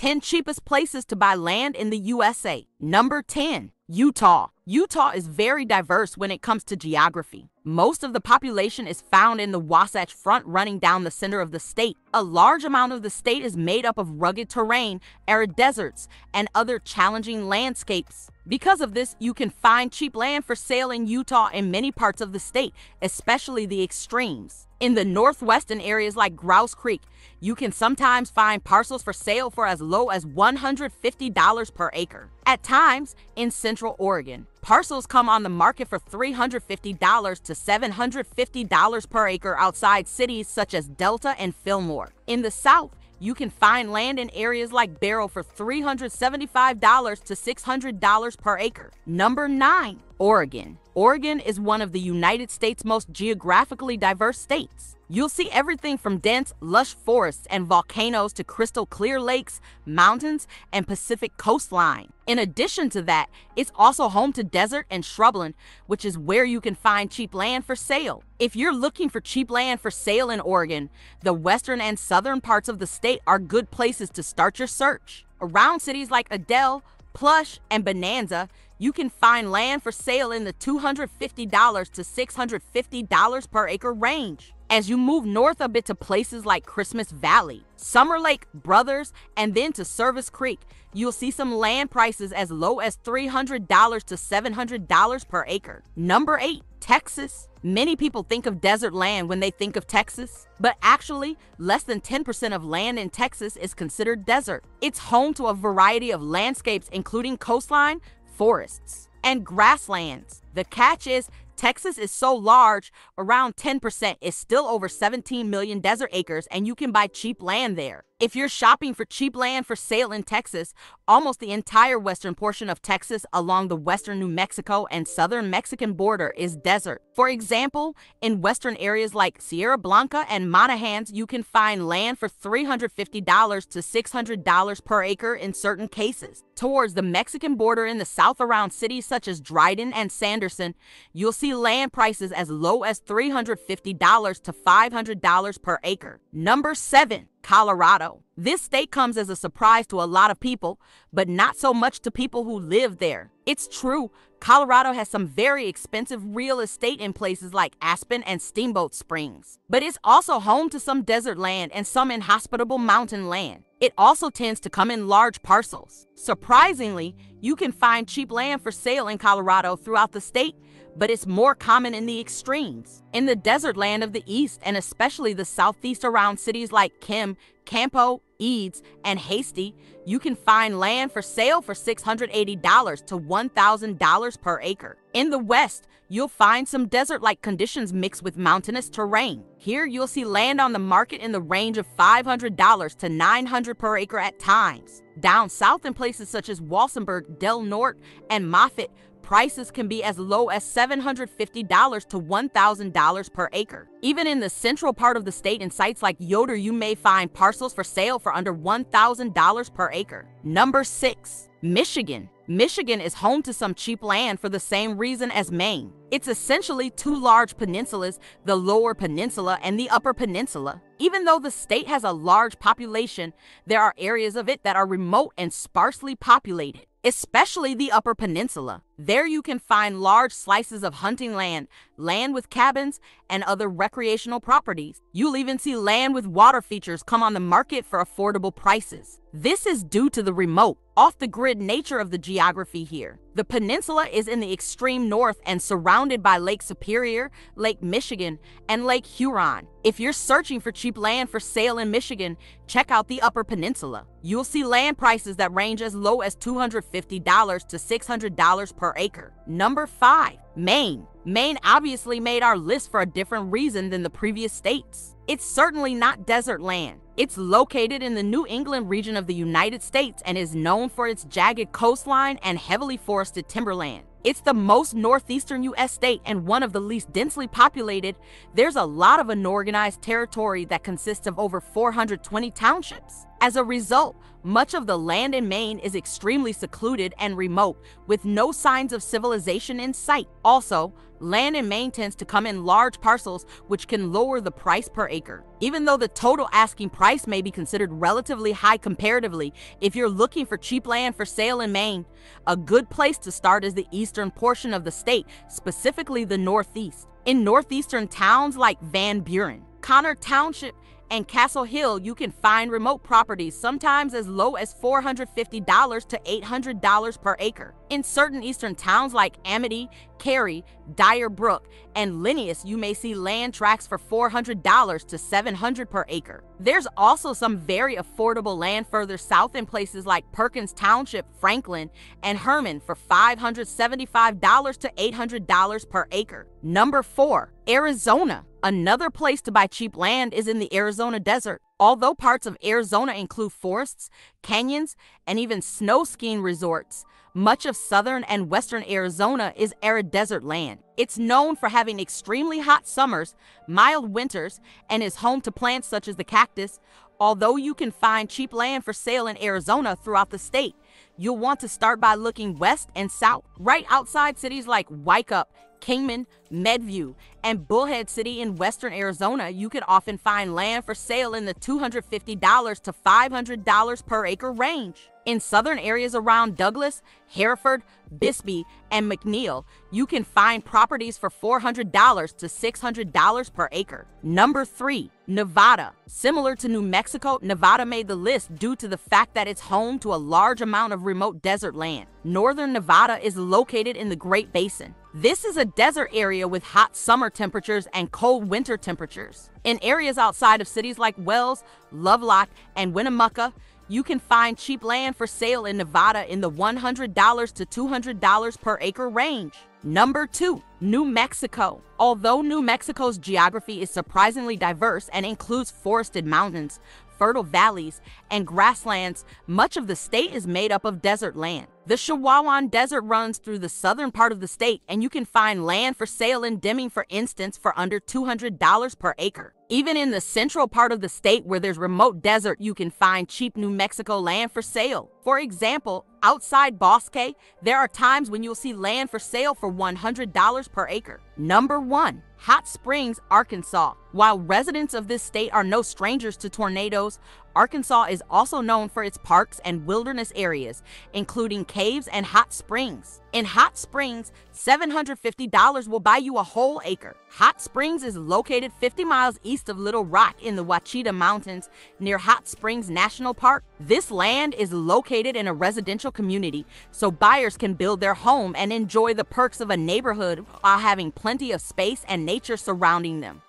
10 cheapest places to buy land in the USA. Number 10. Utah. Utah is very diverse when it comes to geography. Most of the population is found in the Wasatch Front running down the center of the state. A large amount of the state is made up of rugged terrain, arid deserts, and other challenging landscapes. Because of this, you can find cheap land for sale in Utah in many parts of the state, especially the extremes. In the northwestern areas like Grouse Creek, you can sometimes find parcels for sale for as low as $150 per acre. At times, in Central Oregon, parcels come on the market for $350 to $750 per acre outside cities such as Delta and Fillmore. In the South, you can find land in areas like Barrow for $375 to $600 per acre. Number 9. Oregon. Oregon is one of the United States' most geographically diverse states. You'll see everything from dense, lush forests and volcanoes to crystal clear lakes, mountains, and Pacific coastline. In addition to that, it's also home to desert and shrubland, which is where you can find cheap land for sale. If you're looking for cheap land for sale in Oregon, the western and southern parts of the state are good places to start your search. Around cities like Adel, Plush, and Bonanza, you can find land for sale in the $250 to $650 per acre range. As you move north a bit to places like Christmas Valley, Summer Lake, Brothers, and then to Service Creek, you'll see some land prices as low as $300 to $700 per acre. Number 8. Texas. Many people think of desert land when they think of Texas, but actually, less than 10% of land in Texas is considered desert. It's home to a variety of landscapes, including coastline, forests, and grasslands. The catch is, Texas is so large, around 10% is still over 17 million desert acres, and you can buy cheap land there. If you're shopping for cheap land for sale in Texas, almost the entire western portion of Texas along the western New Mexico and southern Mexican border is desert. For example, in western areas like Sierra Blanca and Monahans, you can find land for $350 to $600 per acre in certain cases. Towards the Mexican border in the south around cities such as Dryden and Sanderson, you'll see land prices as low as $350 to $500 per acre. Number 7. Colorado. This state comes as a surprise to a lot of people, but not so much to people who live there. It's true, Colorado has some very expensive real estate in places like Aspen and Steamboat Springs, but it's also home to some desert land and some inhospitable mountain land. It also tends to come in large parcels. Surprisingly, you can find cheap land for sale in Colorado throughout the state, but it's more common in the extremes. In the desert land of the east and especially the southeast around cities like Kim, Campo, Eads, and Hasty, you can find land for sale for $680 to $1,000 per acre. In the west, you'll find some desert-like conditions mixed with mountainous terrain. Here, you'll see land on the market in the range of $500 to $900 per acre at times. Down south in places such as Walsenburg, Del Norte, and Moffett, prices can be as low as $750 to $1,000 per acre. Even in the central part of the state in sites like Yoder, you may find parcels for sale for under $1,000 per acre. Number 6. Michigan. Michigan is home to some cheap land for the same reason as Maine. It's essentially two large peninsulas, the Lower Peninsula and the Upper Peninsula. Even though the state has a large population, there are areas of it that are remote and sparsely populated, especially the Upper Peninsula. There you can find large slices of hunting land, land with cabins, and other recreational properties. You'll even see land with water features come on the market for affordable prices. This is due to the remote, off-the-grid nature of the geography here. The peninsula is in the extreme north and surrounded by Lake Superior, Lake Michigan, and Lake Huron. If you're searching for cheap land for sale in Michigan, check out the Upper Peninsula. You'll see land prices that range as low as $250 to $600 per acre. Number 5. Maine. Maine obviously made our list for a different reason than the previous states. It's certainly not desert land. It's located in the New England region of the United States and is known for its jagged coastline and heavily forested timberland. It's the most northeastern U.S. state and one of the least densely populated. There's a lot of unorganized territory that consists of over 420 townships. As a result, much of the land in Maine is extremely secluded and remote, with no signs of civilization in sight. Also, land in Maine tends to come in large parcels, which can lower the price per acre. Even though the total asking price may be considered relatively high comparatively, if you're looking for cheap land for sale in Maine, a good place to start is the eastern portion of the state, specifically the Northeast. In northeastern towns like Van Buren, Connor Township, and Castle Hill, you can find remote properties sometimes as low as $450 to $800 per acre. In certain eastern towns like Amity, Cary, Dyer Brook, and Linneus, you may see land tracts for $400 to $700 per acre. There's also some very affordable land further south in places like Perkins Township, Franklin, and Herman for $575 to $800 per acre. Number 4. Arizona. Another place to buy cheap land is in the Arizona desert. Although parts of Arizona include forests, canyons, and even snow skiing resorts, much of southern and western Arizona is arid desert land. It's known for having extremely hot summers, mild winters, and is home to plants such as the cactus. Although you can find cheap land for sale in Arizona throughout the state, you'll want to start by looking west and south. Right outside cities like Wycup, Kingman, Medview, and Bullhead City in western Arizona, you can often find land for sale in the $250 to $500 per acre range. In southern areas around Douglas, Hereford, Bisbee, and McNeil, you can find properties for $400 to $600 per acre. Number 3. Nevada. Similar to New Mexico, Nevada made the list due to the fact that it's home to a large amount of remote desert land. Northern Nevada is located in the Great Basin. This is a desert area with hot summer temperatures and cold winter temperatures. In areas outside of cities like Wells, Lovelock, and Winnemucca, you can find cheap land for sale in Nevada in the $100 to $200 per acre range. Number 2. New Mexico. Although New Mexico's geography is surprisingly diverse and includes forested mountains, fertile valleys, and grasslands, much of the state is made up of desert land. The Chihuahuan Desert runs through the southern part of the state, and you can find land for sale in Deming, for instance, for under $200 per acre. Even in the central part of the state where there's remote desert, you can find cheap New Mexico land for sale. For example, outside Bosque, there are times when you'll see land for sale for $100 per acre. Number 1. Hot Springs, Arkansas. While residents of this state are no strangers to tornadoes, Arkansas is also known for its parks and wilderness areas, including caves and hot springs. In Hot Springs, $750 will buy you a whole acre. Hot Springs is located 50 miles east of Little Rock in the Ouachita Mountains near Hot Springs National Park. This land is located in a residential community, so buyers can build their home and enjoy the perks of a neighborhood while having plenty of space and nature surrounding them.